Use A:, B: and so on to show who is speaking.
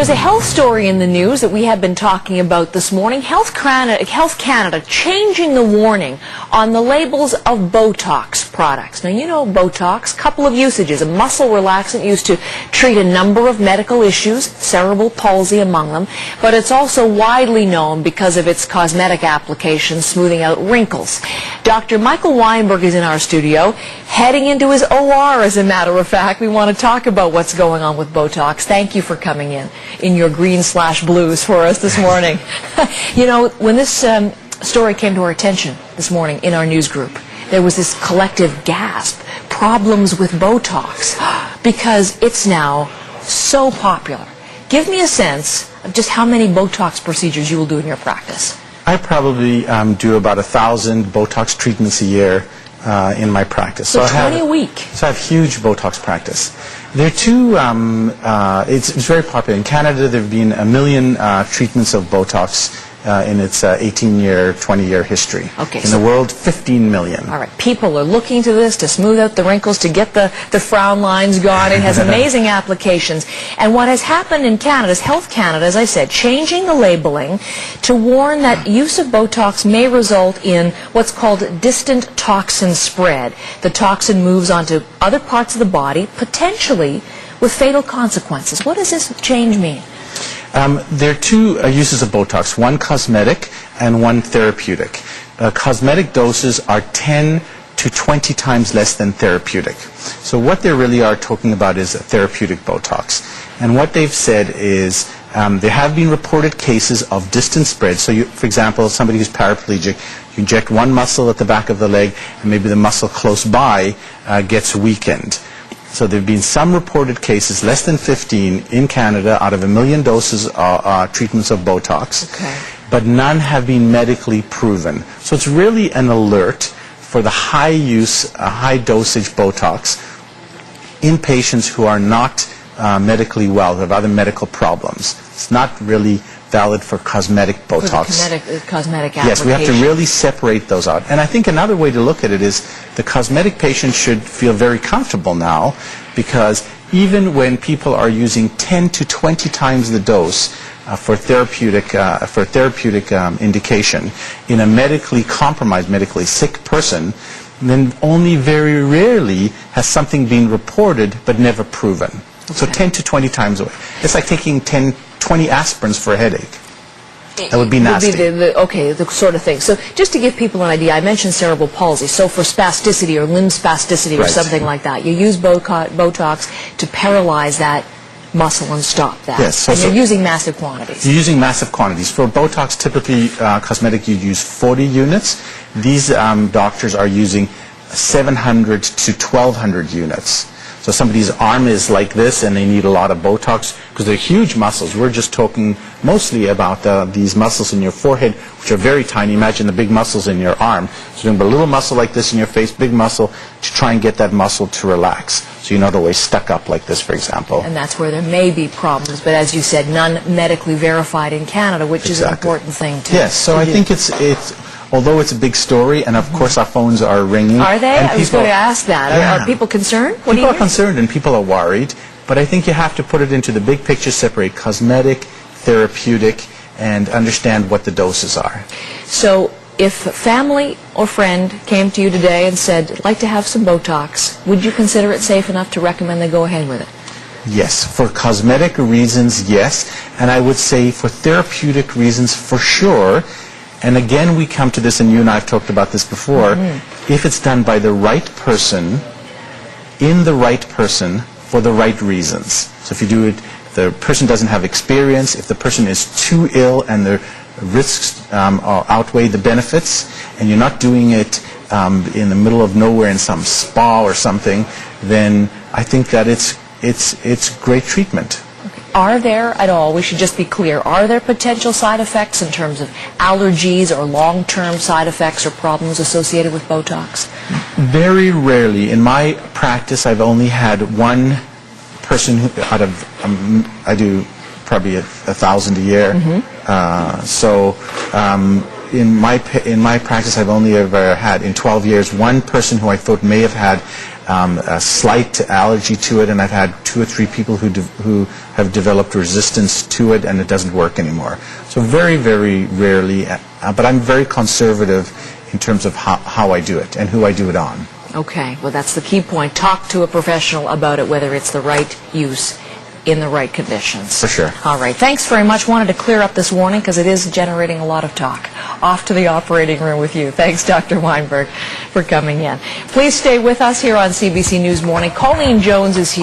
A: there's a health story in the news that we have been talking about this morning. Health Canada changing the warning on the labels of Botox products. Now, you know Botox, couple of usages. A muscle relaxant used to treat a number of medical issues, cerebral palsy among them, but it's also widely known because of its cosmetic applications, smoothing out wrinkles. Dr. Michael Weinberg is in our studio, heading into his OR, as a matter of fact. We want to talk about what's going on with Botox. Thank you for coming in your green/blues for us this morning. You know, when this story came to our attention this morning in our news group, there was this collective gasp, problems with Botox, because it's now so popular. Give me a sense of just how many Botox procedures you will do in your practice.
B: I probably do about 1,000 Botox treatments a year in my practice.
A: So 20 a week.
B: So I have huge Botox practice. There are two, it's very popular. In Canada, there have been 1 million treatments of Botox in its 18-year, 20-year history.
A: Okay,
B: in the world, 15 million.
A: All right, people are looking to this to smooth out the wrinkles, to get the frown lines gone. It has amazing applications. And what has happened in Canada is Health Canada, as I said, changing the labeling to warn that use of Botox may result in what's called distant toxin spread. The toxin moves onto other parts of the body, potentially with fatal consequences. What does this change mean?
B: There are two uses of Botox, one cosmetic and one therapeutic. Cosmetic doses are 10 to 20 times less than therapeutic. So what they really are talking about is therapeutic Botox. And what they've said is there have been reported cases of distant spread. So you, for example, somebody who's paraplegic, you inject one muscle at the back of the leg and maybe the muscle close by gets weakened. So there have been some reported cases, less than 15, in Canada out of 1 million doses treatments of Botox, but none have been medically proven. So it's really an alert for the high use, high dosage Botox in patients who are not medically well, who have other medical problems. It's not really valid for cosmetic Botox.
A: For the cosmetic application.
B: Yes, we have to really separate those out. And I think another way to look at it is the cosmetic patient should feel very comfortable now, because even when people are using 10 to 20 times the dose for therapeutic indication in a medically compromised, medically sick person, then only very rarely has something been reported but never proven. So 10 to 20 times away. It's like taking 20 aspirins for a headache. That would be nasty.
A: The sort of thing. So just to give people an idea, I mentioned cerebral palsy. So for spasticity or limb spasticity or something like that, you use Botox to paralyze that muscle and stop that.
B: Yes.
A: And you're using massive quantities.
B: You're using massive quantities. For Botox, typically cosmetic, you use 40 units. These doctors are using 700 to 1,200 units. So somebody's arm is like this and they need a lot of Botox because they're huge muscles. We're just talking mostly about these muscles in your forehead, which are very tiny. Imagine the big muscles in your arm. So you have a little muscle like this in your face, big muscle, to try and get that muscle to relax. So you're not always stuck up like this, for example.
A: And that's where there may be problems, but as you said, none medically verified in Canada, which is an important thing to
B: Yes, so I think it's although it's a big story, and of course our phones are ringing.
A: Are they? I was going to ask that.
B: Yeah.
A: Are people concerned?
B: People are concerned and people are worried, but I think you have to put it into the big picture, separate cosmetic, therapeutic, and understand what the doses are.
A: So if a family or friend came to you today and said, I'd like to have some Botox, would you consider it safe enough to recommend they go ahead with it?
B: Yes. For cosmetic reasons, yes. And I would say for therapeutic reasons, for sure. And again, we come to this, and you and I have talked about this before, if it's done by the right person, in the right person, for the right reasons. So if you do it, the person doesn't have experience, if the person is too ill and the risks outweigh the benefits, and you're not doing it in the middle of nowhere in some spa or something, then I think that it's great treatment.
A: Are there at all, we should just be clear, are there potential side effects in terms of allergies or long-term side effects or problems associated with Botox?
B: Very rarely. In my practice, I've only had one person who, out of, I do probably 1,000 a year. In my practice, I've only ever had, in 12 years, one person who I thought may have had a slight allergy to it, and I've had 2 or 3 people who have developed resistance to it, and it doesn't work anymore. So very, very rarely, but I'm very conservative in terms of how I do it and who I do it on.
A: Okay, well that's the key point. Talk to a professional about it, whether it's the right use in the right conditions.
B: For sure.
A: All right, thanks very much. Wanted to clear up this warning because it is generating a lot of talk. Off to the operating room with you. Thanks, Dr. Weinberg, for coming in. Please stay with us here on CBC News Morning. Colleen Jones is here.